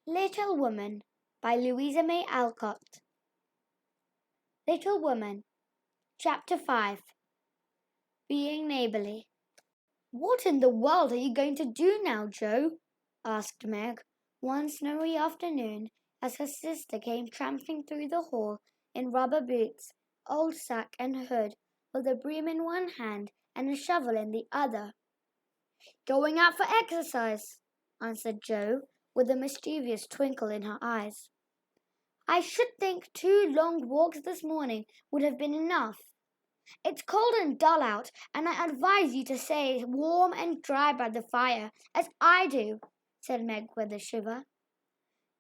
Little Woman by Louisa May Alcott. Little Woman, Chapter 5. Being Neighbourly. "What in the world are you going to do now, Joe?" asked Meg, one snowy afternoon, as her sister came tramping through the hall in rubber boots, old sack and hood, with a broom in one hand and a shovel in the other. "Going out for exercise," answered Joe, with a mischievous twinkle in her eyes. "I should think 2 long walks this morning would have been enough. It's cold and dull out, and I advise you to stay warm and dry by the fire, as I do," said Meg with a shiver.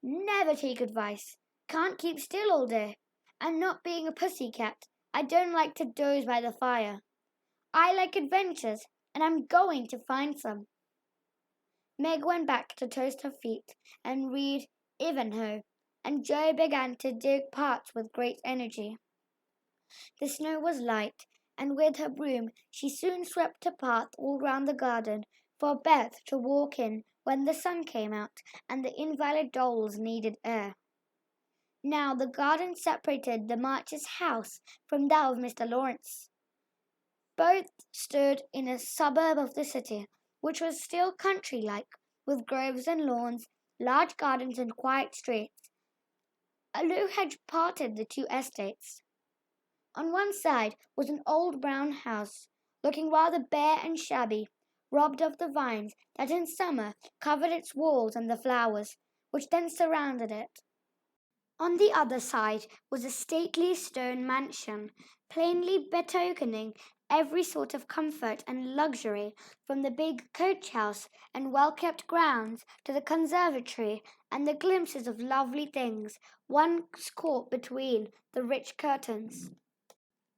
"Never take advice. Can't keep still all day. And not being a pussy cat, I don't like to doze by the fire. I like adventures, and I'm going to find some." Meg went back to toast her feet and read Ivanhoe, and Joe began to dig paths with great energy. The snow was light, and with her broom she soon swept a path all round the garden for Beth to walk in when the sun came out and the invalid dolls needed air. Now the garden separated the Marches' house from that of Mr. Lawrence. Both stood in a suburb of the city, which was still country-like, with groves and lawns, large gardens and quiet streets. A low hedge parted the two estates. On one side was an old brown house, looking rather bare and shabby, robbed of the vines that in summer covered its walls and the flowers, which then surrounded it. On the other side was a stately stone mansion, plainly betokening every sort of comfort and luxury, from the big coach-house and well-kept grounds to the conservatory and the glimpses of lovely things one caught between the rich curtains.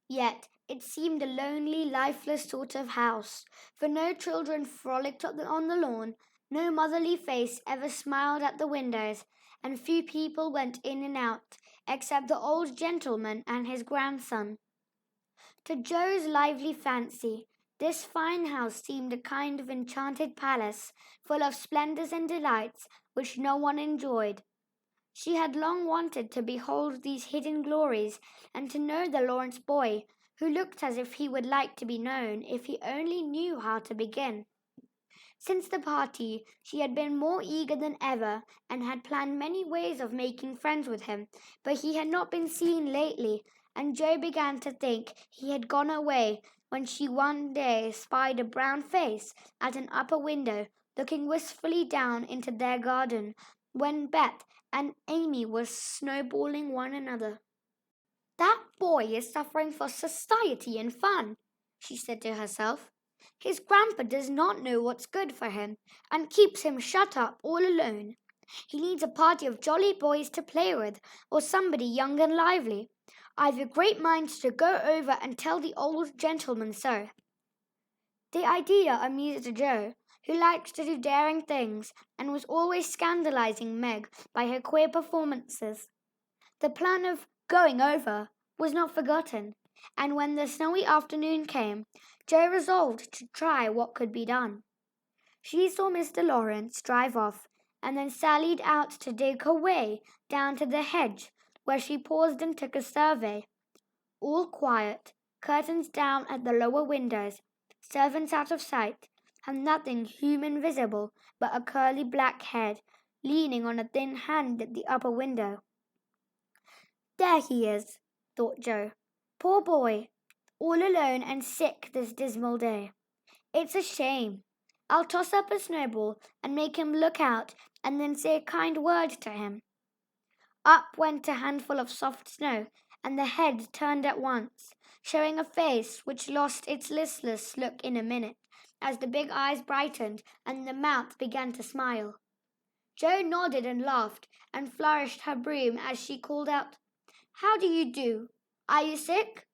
Yet it seemed a lonely, lifeless sort of house, for no children frolicked on the lawn, no motherly face ever smiled at the windows, and few people went in and out, except the old gentleman and his grandson. To Joe's lively fancy, this fine house seemed a kind of enchanted palace, full of splendours and delights which no one enjoyed. She had long wanted to behold these hidden glories, and to know the Lawrence boy, who looked as if he would like to be known if he only knew how to begin. Since the party, she had been more eager than ever, and had planned many ways of making friends with him, but he had not been seen lately, and Joe began to think he had gone away when she one day spied a brown face at an upper window, looking wistfully down into their garden, when Beth and Amy were snowballing one another. "That boy is suffering for society and fun," she said to herself. "His grandpa does not know what's good for him, and keeps him shut up all alone. He needs a party of jolly boys to play with, or somebody young and lively. I've a great mind to go over and tell the old gentleman so." The idea amused Joe, who liked to do daring things, and was always scandalizing Meg by her queer performances. The plan of "going over" was not forgotten, and when the snowy afternoon came, Joe resolved to try what could be done. She saw Mr. Lawrence drive off, and then sallied out to dig her way down to the hedge, where she paused and took a survey. All quiet, curtains down at the lower windows, servants out of sight, and nothing human visible but a curly black head leaning on a thin hand at the upper window. "There he is," thought Joe. "Poor boy, all alone and sick this dismal day. It's a shame. I'll toss up a snowball and make him look out, and then say a kind word to him." Up went a handful of soft snow, and the head turned at once, showing a face which lost its listless look in a minute, as the big eyes brightened and the mouth began to smile. Joe nodded and laughed, and flourished her broom as she called out, "How do you do? Are you sick?"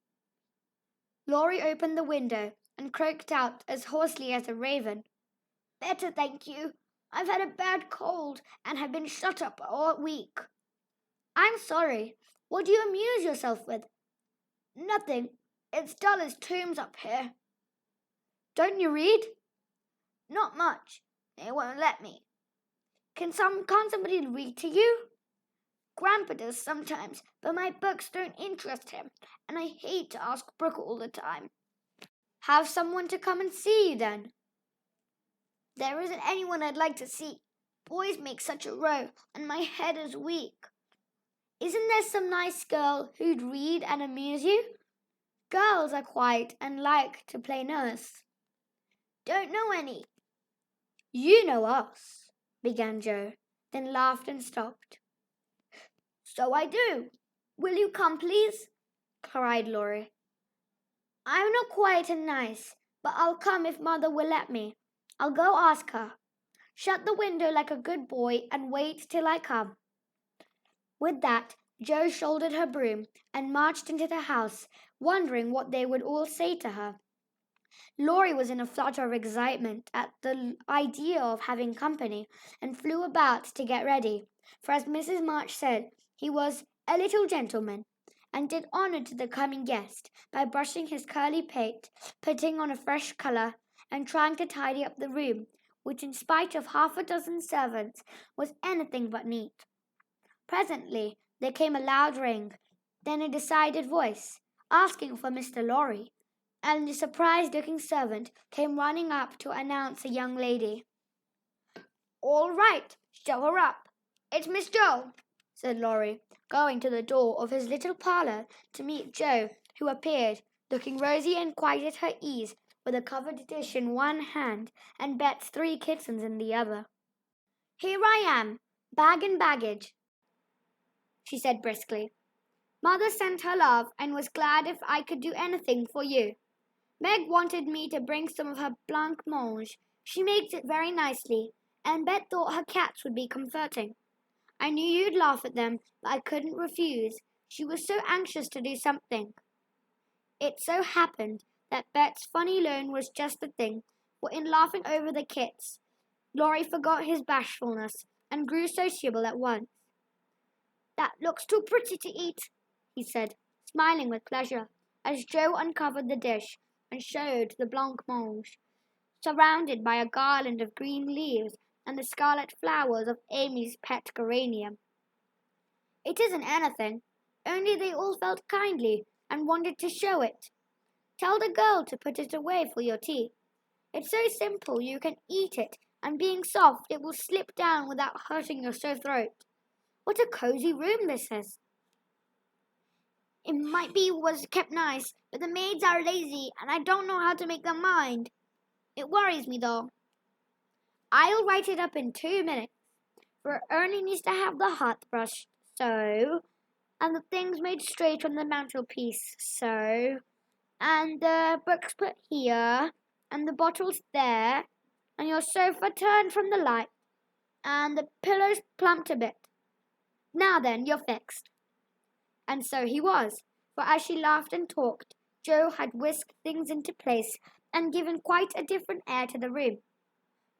Laurie opened the window and croaked out as hoarsely as a raven, "Better, thank you. I've had a bad cold and have been shut up all week." "I'm sorry. What do you amuse yourself with?" "Nothing. It's dull as tombs up here." "Don't you read?" "Not much. They won't let me." Can't somebody read to you? Grandpa does sometimes, but my books don't interest him, and I hate to ask Brooke all the time. Have someone to come and see you then. There isn't anyone I'd like to see. Boys make such a row, and my head is weak. Isn't there some nice girl who'd read and amuse you? Girls are quiet and like to play nurse. Don't know any. You know us, began Joe, then laughed and stopped. So I do. Will you come, please? Cried Laurie. I'm not quiet and nice, but I'll come if Mother will let me. I'll go ask her. Shut the window like a good boy and wait till I come. With that, Jo shouldered her broom and marched into the house, wondering what they would all say to her. Laurie was in a flutter of excitement at the idea of having company and flew about to get ready, for as Mrs. March said, he was a little gentleman, and did honour to the coming guest by brushing his curly pate, putting on a fresh colour, and trying to tidy up the room, which in spite of half a dozen servants was anything but neat. Presently there came a loud ring, then a decided voice, asking for Mr. Laurie, and the surprised-looking servant came running up to announce a young lady. All right, show her up. It's Miss Jo, said Laurie, going to the door of his little parlour to meet Jo, who appeared, looking rosy and quite at her ease, with a covered dish in one hand and Bet's 3 kittens in the other. Here I am, bag and baggage, she said briskly. Mother sent her love and was glad if I could do anything for you. Meg wanted me to bring some of her blancmange. She makes it very nicely, and Bet thought her cats would be comforting. I knew you'd laugh at them, but I couldn't refuse. She was so anxious to do something. It so happened that Bet's funny loan was just the thing, for in laughing over the kits, Laurie forgot his bashfulness and grew sociable at once. That looks too pretty to eat, he said, smiling with pleasure, as Jo uncovered the dish and showed the blancmange, surrounded by a garland of green leaves and the scarlet flowers of Amy's pet geranium. It isn't anything, only they all felt kindly and wanted to show it. Tell the girl to put it away for your tea. It's so simple you can eat it, and being soft it will slip down without hurting your sore throat. What a cosy room this is. It might be was kept nice, but the maids are lazy, and I don't know how to make them mind. It worries me, though. I'll write it up in 2 minutes, for Ernie needs to have the hearth brushed, so, and the things made straight on the mantelpiece, so, and the books put here, and the bottles there, and your sofa turned from the light, and the pillows plumped a bit. Now then, you're fixed. And so he was, for as she laughed and talked, Jo had whisked things into place and given quite a different air to the room.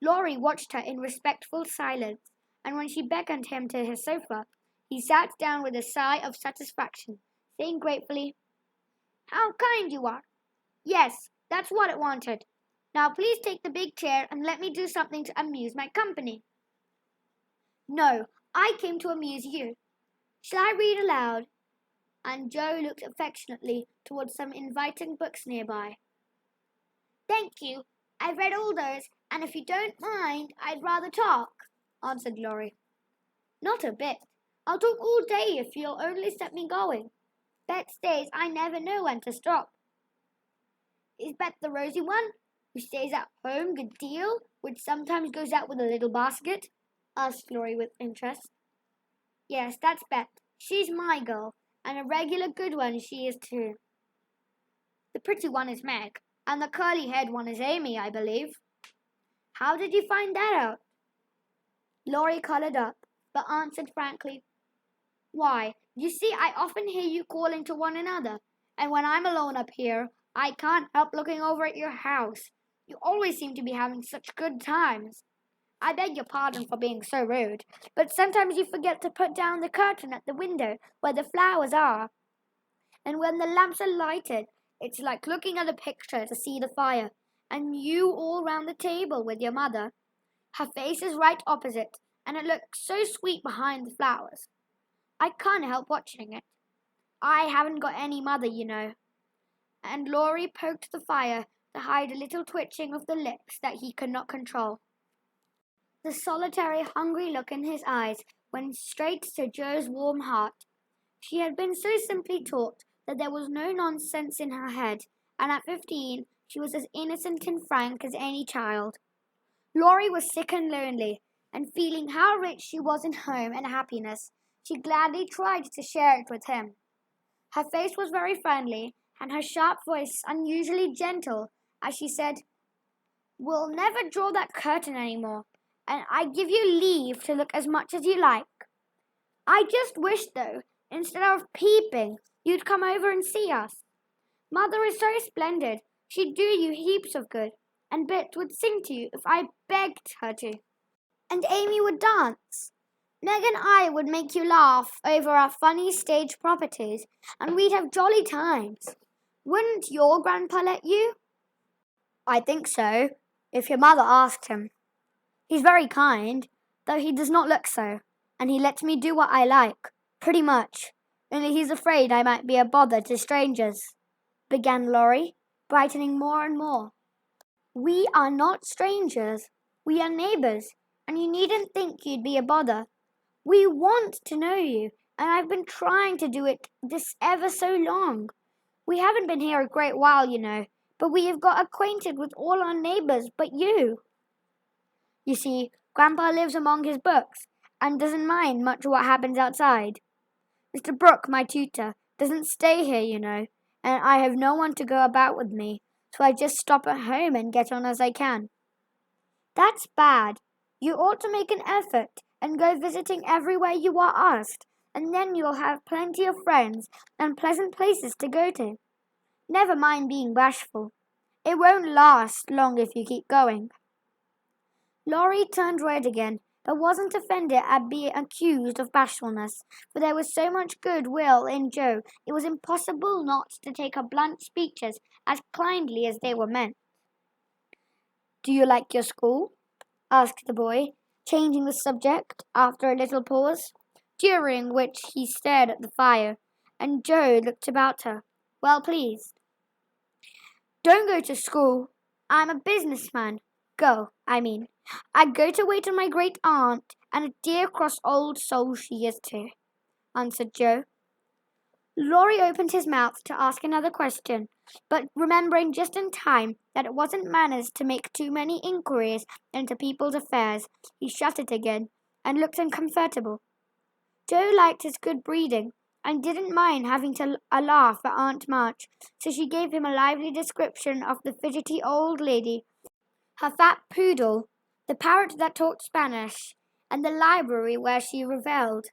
Laurie watched her in respectful silence, and when she beckoned him to his sofa, he sat down with a sigh of satisfaction, saying gratefully, How kind you are. Yes, that's what it wanted. Now please take the big chair and let me do something to amuse my company. No, I came to amuse you. Shall I read aloud? And Jo looked affectionately towards some inviting books nearby. Thank you. I've read all those, and if you don't mind, I'd rather talk, answered Laurie. Not a bit. I'll talk all day if you'll only set me going. Bet stays I never know when to stop. Is Bet the rosy one, who stays at home a good deal, which sometimes goes out with a little basket? Asked Laurie with interest. Yes, that's Bet. She's my girl, and a regular good one she is too. The pretty one is Meg, and the curly-haired one is Amy, I believe. How did you find that out? Laurie coloured up, but answered frankly, Why, you see, I often hear you calling to one another, and when I'm alone up here, I can't help looking over at your house. You always seem to be having such good times. I beg your pardon for being so rude, but sometimes you forget to put down the curtain at the window where the flowers are. And when the lamps are lighted, it's like looking at a picture to see the fire, and you all round the table with your mother. Her face is right opposite, and it looks so sweet behind the flowers. I can't help watching it. I haven't got any mother, you know." And Laurie poked the fire to hide a little twitching of the lips that he could not control. The solitary, hungry look in his eyes went straight to Jo's warm heart. She had been so simply taught that there was no nonsense in her head, and at 15 she was as innocent and frank as any child. Laurie was sick and lonely, and feeling how rich she was in home and happiness, she gladly tried to share it with him. Her face was very friendly, and her sharp voice unusually gentle as she said, "We'll never draw that curtain any more, and I give you leave to look as much as you like. I just wish, though, instead of peeping, you'd come over and see us. Mother is so splendid, she'd do you heaps of good, and Bet would sing to you if I begged her to. And Amy would dance. Meg and I would make you laugh over our funny stage properties, and we'd have jolly times. Wouldn't your grandpa let you?" "I think so, if your mother asked him. He's very kind, though he does not look so, and he lets me do what I like, pretty much, only he's afraid I might be a bother to strangers," began Laurie, brightening more and more. "We are not strangers. We are neighbours, and you needn't think you'd be a bother. We want to know you, and I've been trying to do it this ever so long. We haven't been here a great while, you know, but we have got acquainted with all our neighbours but you. You see, Grandpa lives among his books, and doesn't mind much what happens outside. Mr. Brooke, my tutor, doesn't stay here, you know, and I have no one to go about with me, so I just stop at home and get on as I can." "That's bad. You ought to make an effort and go visiting everywhere you are asked, and then you'll have plenty of friends and pleasant places to go to. Never mind being bashful. It won't last long if you keep going." Laurie turned red again, but wasn't offended at being accused of bashfulness, for there was so much good will in Jo it was impossible not to take her blunt speeches as kindly as they were meant. "Do you like your school?" asked the boy, changing the subject after a little pause, during which he stared at the fire, and Jo looked about her, well pleased. "Don't go to school. I'm a businessman. I go to wait on my great aunt, and a dear cross old soul she is too," answered Jo. Laurie opened his mouth to ask another question, but remembering just in time that it wasn't manners to make too many inquiries into people's affairs, he shut it again and looked uncomfortable. Jo liked his good breeding and didn't mind having a laugh at Aunt March, so she gave him a lively description of the fidgety old lady, her fat poodle, the parrot that talked Spanish, and the library where she revelled.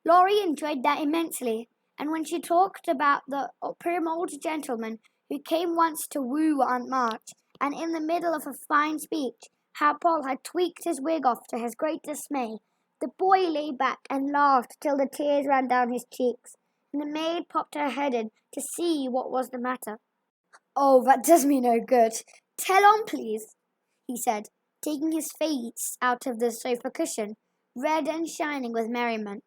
Laurie enjoyed that immensely, and when she talked about the prim old gentleman who came once to woo Aunt March, and in the middle of a fine speech, how Paul had tweaked his wig off to his great dismay, the boy lay back and laughed till the tears ran down his cheeks, and the maid popped her head in to see what was the matter. "Oh, that does me no good. Tell on, please," he said, taking his face out of the sofa cushion, red and shining with merriment.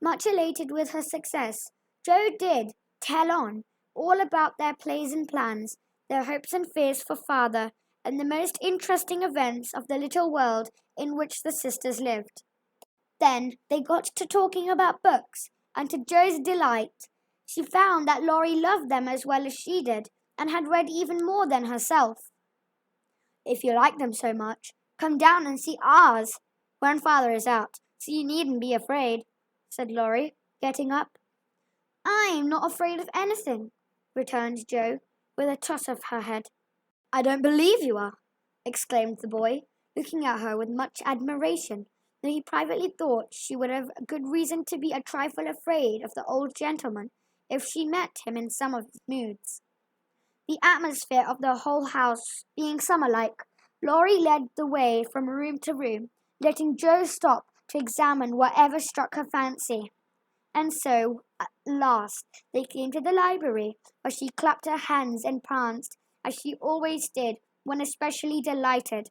Much elated with her success, Jo did tell on, all about their plays and plans, their hopes and fears for father, and the most interesting events of the little world in which the sisters lived. Then they got to talking about books, and to Jo's delight, she found that Laurie loved them as well as she did, and had read even more than herself. "If you like them so much, come down and see ours. Grandfather is out, so you needn't be afraid," said Laurie, getting up. "I'm not afraid of anything," returned Jo, with a toss of her head. "I don't believe you are," exclaimed the boy, looking at her with much admiration, though he privately thought she would have good reason to be a trifle afraid of the old gentleman if she met him in some of his moods. The atmosphere of the whole house being summer-like, Laurie led the way from room to room, letting Jo stop to examine whatever struck her fancy. And so, at last, they came to the library, where she clapped her hands and pranced, as she always did when especially delighted.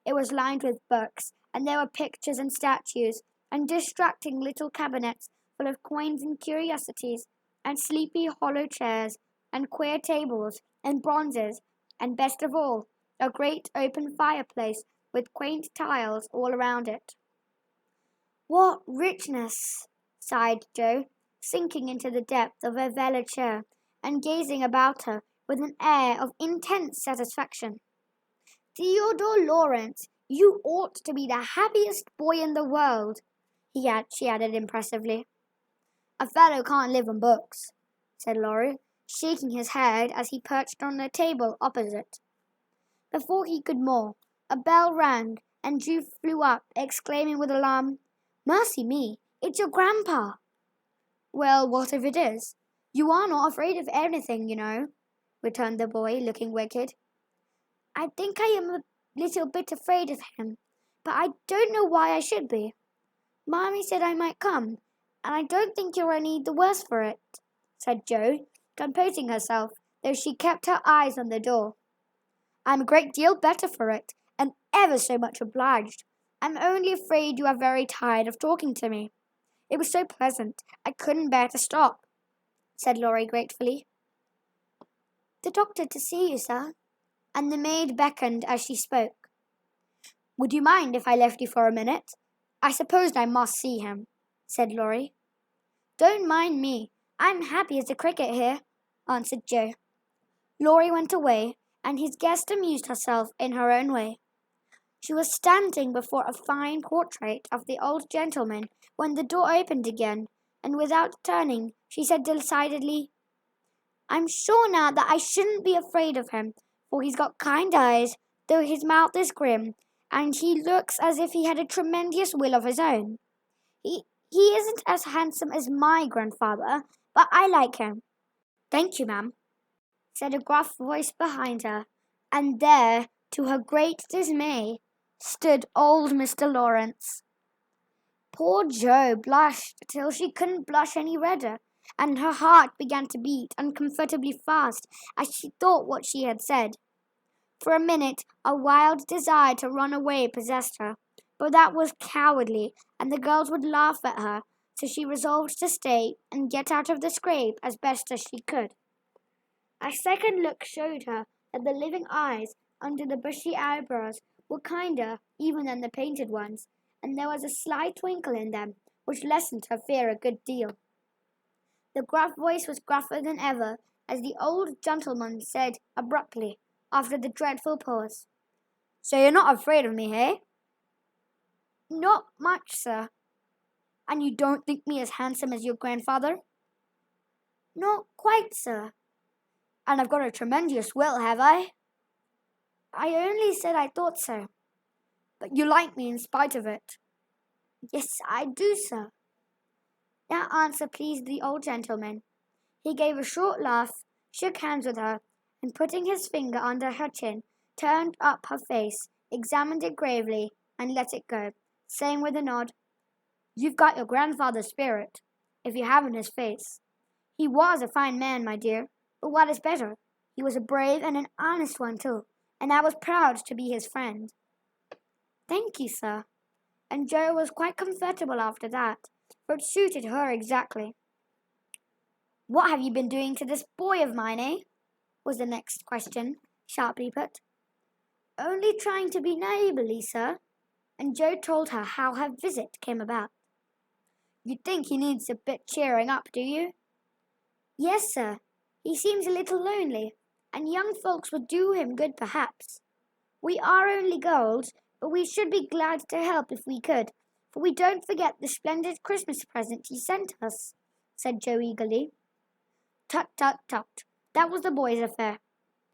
It was lined with books, and there were pictures and statues, and distracting little cabinets full of coins and curiosities, and sleepy hollow chairs, and queer tables, and bronzes, and best of all, a great open fireplace with quaint tiles all around it. "What richness!" sighed Jo, sinking into the depth of her velvet chair and gazing about her with an air of intense satisfaction. "Theodore Lawrence, you ought to be the happiest boy in the world," she added impressively. "A fellow can't live on books," said Laurie, shaking his head as he perched on the table opposite. Before he could more, a bell rang, and Drew flew up, exclaiming with alarm, "Mercy me, it's your grandpa!" "Well, what if it is? You are not afraid of anything, you know," returned the boy, looking wicked. "I think I am a little bit afraid of him, but I don't know why I should be. Mommy said I might come, and I don't think you're any the worse for it," said Jo, composing herself, though she kept her eyes on the door. "I'm a great deal better for it, and ever so much obliged. I'm only afraid you are very tired of talking to me. It was so pleasant, I couldn't bear to stop," said Laurie gratefully. "The doctor to see you, sir," and the maid beckoned as she spoke. "Would you mind if I left you for a minute? I supposed I must see him," said Laurie. "Don't mind me. I'm happy as a cricket here," answered Jo. Laurie went away, and his guest amused herself in her own way. She was standing before a fine portrait of the old gentleman when the door opened again, and without turning, she said decidedly, "I'm sure now that I shouldn't be afraid of him, for he's got kind eyes, though his mouth is grim, and he looks as if he had a tremendous will of his own. He isn't as handsome as my grandfather, but I like him." "Thank you, ma'am," said a gruff voice behind her, and there, to her great dismay, stood old Mr. Lawrence. Poor Jo blushed till she couldn't blush any redder, and her heart began to beat uncomfortably fast as she thought what she had said. For a minute, a wild desire to run away possessed her, but that was cowardly, and the girls would laugh at her, so she resolved to stay and get out of the scrape as best as she could. A second look showed her that the living eyes under the bushy eyebrows were kinder even than the painted ones, and there was a sly twinkle in them which lessened her fear a good deal. The gruff voice was gruffer than ever as the old gentleman said abruptly, after the dreadful pause, "So you're not afraid of me, eh?" "Not much, sir." "And you don't think me as handsome as your grandfather?" "Not quite, sir." "And I've got a tremendous will, have I?" "I only said I thought so." "But you like me in spite of it?" "Yes, I do, sir." That answer pleased the old gentleman. He gave a short laugh, shook hands with her, and putting his finger under her chin, turned up her face, examined it gravely, and let it go, saying with a nod, "You've got your grandfather's spirit, if you haven't his face. He was a fine man, my dear, but what is better, he was a brave and an honest one too, and I was proud to be his friend." "Thank you, sir." And Jo was quite comfortable after that, for it suited her exactly. "What have you been doing to this boy of mine, eh?" was the next question, sharply put. "Only trying to be neighbourly, sir," and Jo told her how her visit came about. "You think he needs a bit cheering up, do you?" "Yes, sir. He seems a little lonely, and young folks would do him good perhaps. We are only girls, but we should be glad to help if we could, for we don't forget the splendid Christmas present he sent us," said Jo eagerly. "Tut, tut, tut. That was the boy's affair.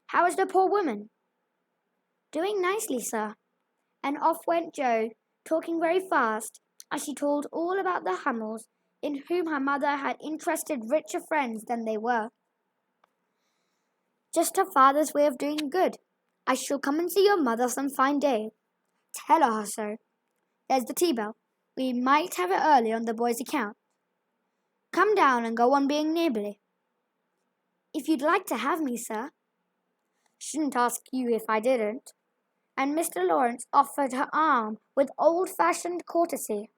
How is the poor woman?" "Doing nicely, sir." And off went Jo, talking very fast, as she told all about the Hummels, in whom her mother had interested richer friends than they were. Just her father's way of doing good. "I shall come and see your mother some fine day. Tell her so. There's the tea bell. We might have it early on the boy's account. Come down and go on being neighbourly." "If you'd like to have me, sir." "Shouldn't ask you if I didn't. and Mr. Lawrence offered her arm with old-fashioned courtesy.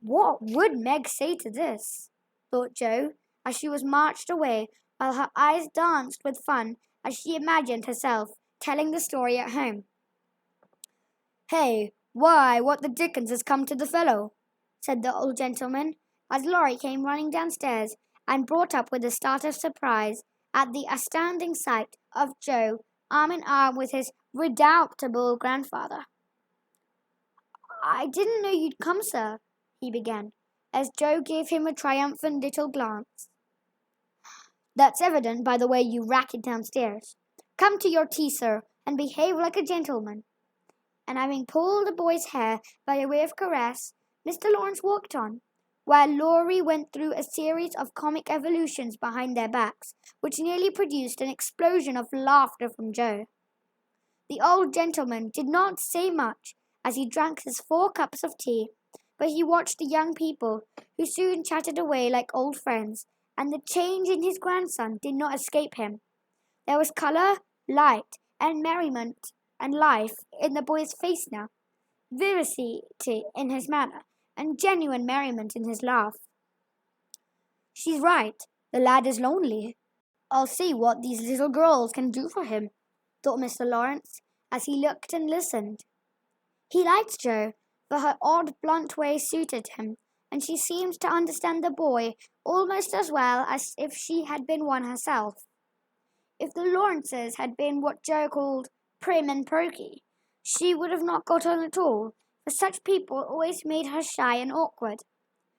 What would Meg say to this? Thought Jo, as she was marched away, while her eyes danced with fun as she imagined herself telling the story at home. Hey, why, what the dickens has come to the fellow? Said the old gentleman, as Laurie came running downstairs and brought up with a start of surprise at the astounding sight of Jo arm in arm with his redoubtable grandfather. I didn't know you'd come, sir, he began, as Jo gave him a triumphant little glance. That's evident by the way you racket downstairs. Come to your tea, sir, and behave like a gentleman. And having pulled the boy's hair by way of caress, Mr. Lawrence walked on, while Laurie went through a series of comic evolutions behind their backs, which nearly produced an explosion of laughter from Jo. The old gentleman did not say much as he drank his 4 cups of tea, but he watched the young people, who soon chatted away like old friends, and the change in his grandson did not escape him. There was colour, light, and merriment and life in the boy's face now, vivacity in his manner, and genuine merriment in his laugh. She's right, the lad is lonely. I'll see what these little girls can do for him, thought Mr. Lawrence, as he looked and listened. He liked Jo, for her odd blunt way suited him, and she seemed to understand the boy almost as well as if she had been one herself. If the Lawrences had been what Jo called prim and perky, she would have not got on at all, for such people always made her shy and awkward.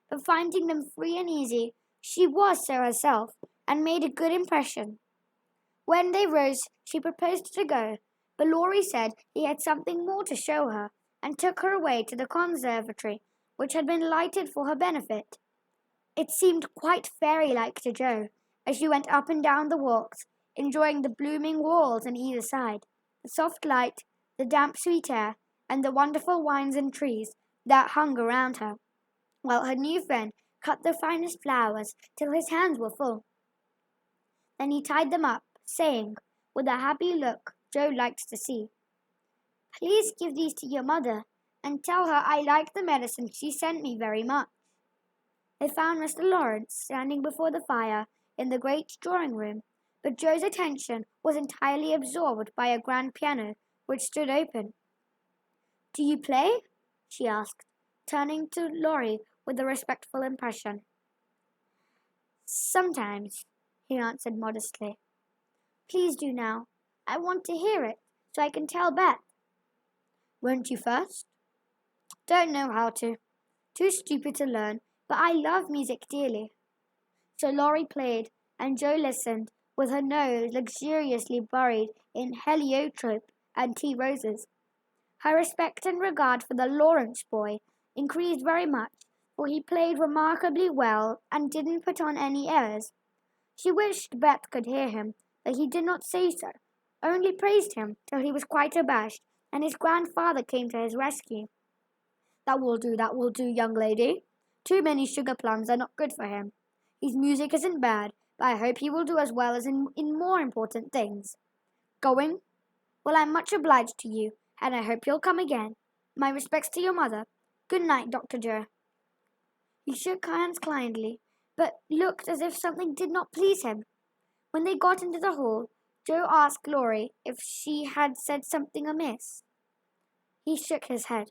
But finding them free and easy, she was so herself, and made a good impression. When they rose, she proposed to go, but Laurie said he had something more to show her, and took her away to the conservatory, which had been lighted for her benefit. It seemed quite fairy-like to Jo, as she went up and down the walks, enjoying the blooming walls on either side, the soft light, the damp sweet air, and the wonderful vines and trees that hung around her, while her new friend cut the finest flowers till his hands were full. Then he tied them up, saying, with a happy look Jo liked to see, Please give these to your mother, and tell her I like the medicine she sent me very much. They found Mr. Lawrence standing before the fire in the great drawing-room, but Jo's attention was entirely absorbed by a grand piano which stood open. Do you play? She asked, turning to Laurie with a respectful impression. Sometimes, he answered modestly. Please do now. I want to hear it, so I can tell Beth. Won't you first? Don't know how to. Too stupid to learn, but I love music dearly. So Laurie played, and Jo listened, with her nose luxuriously buried in heliotrope and tea roses. Her respect and regard for the Lawrence boy increased very much, for he played remarkably well and didn't put on any airs. She wished Beth could hear him, but he did not say so, only praised him till he was quite abashed, and his grandfather came to his rescue. That will do, young lady. Too many sugar plums are not good for him. His music isn't bad, but I hope he will do as well as in more important things. Going? Well, I'm much obliged to you, and I hope you'll come again. My respects to your mother. Good night, Dr. Jo. He shook hands kindly, but looked as if something did not please him. When they got into the hall, Jo asked Laurie if she had said something amiss. He shook his head.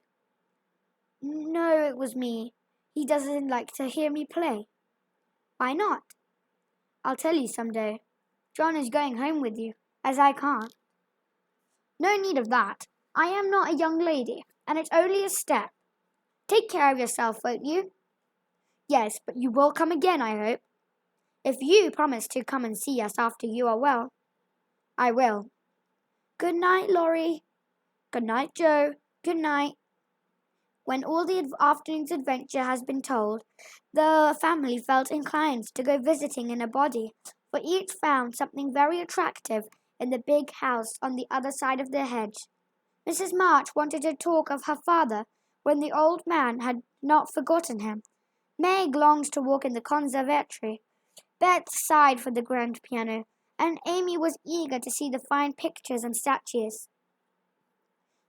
No, it was me. He doesn't like to hear me play. Why not? I'll tell you some day. John is going home with you, as I can't. No need of that. I am not a young lady, and it's only a step. Take care of yourself, won't you? Yes, but you will come again, I hope. If you promise to come and see us after you are well. I will. Good night, Laurie. Good night, Jo. Good night. When all the afternoon's adventure has been told, the family felt inclined to go visiting in a body, for each found something very attractive in the big house on the other side of the hedge. Mrs. March wanted to talk of her father when the old man had not forgotten him. Meg longed to walk in the conservatory. Beth sighed for the grand piano, and Amy was eager to see the fine pictures and statues.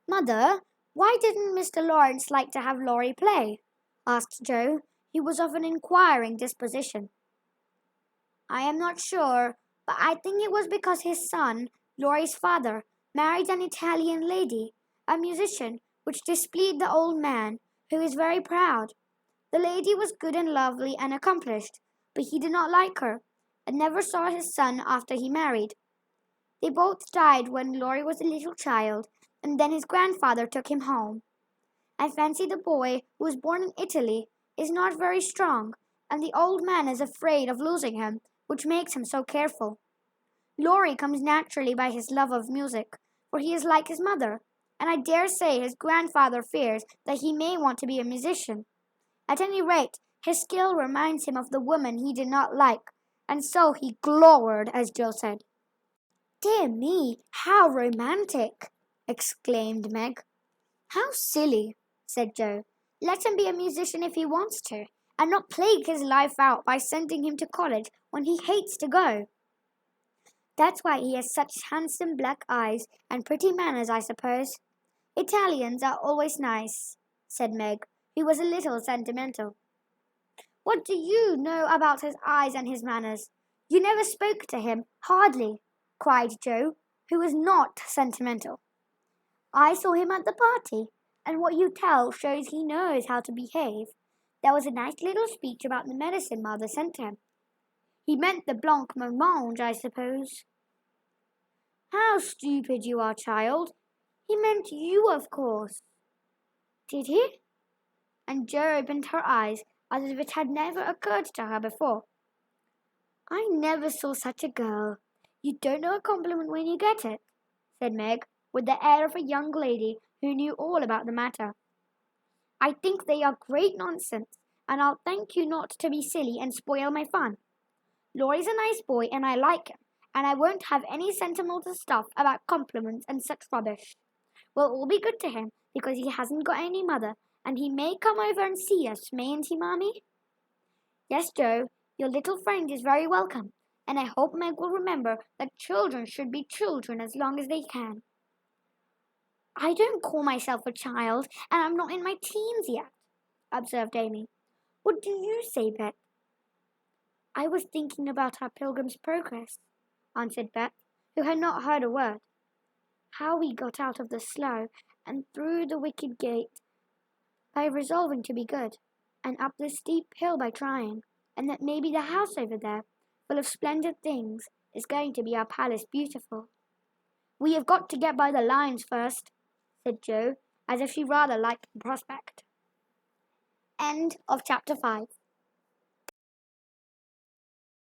Mother, why didn't Mr. Lawrence like to have Laurie play? Asked Joe, who was of an inquiring disposition. I am not sure, but I think it was because his son, Laurie's father, married an Italian lady, a musician, which displeased the old man, who is very proud. The lady was good and lovely and accomplished, but he did not like her, and never saw his son after he married. They both died when Laurie was a little child, and then his grandfather took him home. I fancy the boy, who was born in Italy, is not very strong, and the old man is afraid of losing him, which makes him so careful. Laurie comes naturally by his love of music, for he is like his mother, and I dare say his grandfather fears that he may want to be a musician. At any rate, his skill reminds him of the woman he did not like, and so he glowered, as Joe said. Dear me, how romantic! Exclaimed Meg. How silly, said Joe. Let him be a musician if he wants to, and not plague his life out by sending him to college when he hates to go. That's why he has such handsome black eyes and pretty manners, I suppose. Italians are always nice, said Meg, who was a little sentimental. What do you know about his eyes and his manners? You never spoke to him, hardly, cried Joe, who was not sentimental. I saw him at the party, and what you tell shows he knows how to behave. There was a nice little speech about the medicine Mother sent him. He meant the blancmange, I suppose. How stupid you are, child. He meant you, of course. Did he? And Jo opened her eyes as if it had never occurred to her before. I never saw such a girl. You don't know a compliment when you get it, said Meg, with the air of a young lady who knew all about the matter. I think they are great nonsense, and I'll thank you not to be silly and spoil my fun. Laurie's a nice boy, and I like him, and I won't have any sentimental stuff about compliments and such rubbish. We'll all be good to him, because he hasn't got any mother, and he may come over and see us, mayn't he, Mammy? Yes, Joe, your little friend is very welcome, and I hope Meg will remember that children should be children as long as they can. I don't call myself a child, and I'm not in my teens yet, observed Amy. What do you say, Bet? I was thinking about our Pilgrim's Progress, answered Bet, who had not heard a word. How we got out of the slough and through the wicket gate by resolving to be good, and up the steep hill by trying, and that maybe the house over there, full of splendid things, is going to be our palace beautiful. We have got to get by the lines first, said Jo, as if she rather liked the prospect. End of chapter 5.